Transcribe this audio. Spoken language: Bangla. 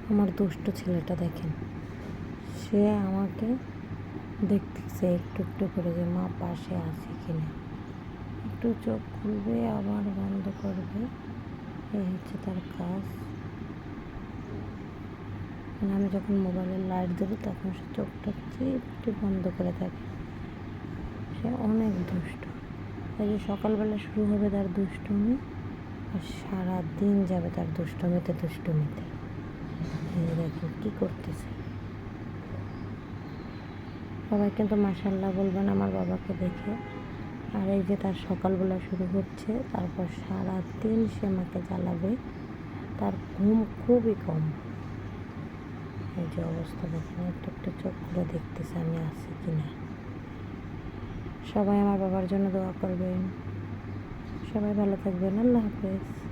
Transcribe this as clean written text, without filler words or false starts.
আমার দুষ্ট ছেলেটা দেখেন, সে আমাকে দেখতেছে একটু একটু করে যে মা পাশে আছে কিনা। একটু চোখ খুলবে আবার বন্ধ করবে, এই হচ্ছে তার কাজ। মানে আমি যখন মোবাইলের লাইট দেবো তখন সে চোখটা চিপটি বন্ধ করে থাকে। সে অনেক দুষ্ট। এই যে সকালবেলা শুরু হবে তার দুষ্টুমি, আর সারা দিন যাবে তার দুষ্টুমিতে। এই দেখেন কী করতেছে। সবাই কিন্তু মাশাআল্লাহ বলবেন আমার বাবাকে দেখে। আর এই যে তার সকালবেলা শুরু হচ্ছে, তারপর সারা দিন সে আমাকে জ্বালাবে। তার ঘুম খুবই কম। এই যে অবস্থা দেখেন, একটু একটু চোখ করে দেখতেছে আমি আছি কিনা। সবাই আমার বাবার জন্য দোয়া করবেন। সবাই ভালো থাকবেন। আল্লাহ হাফেজ।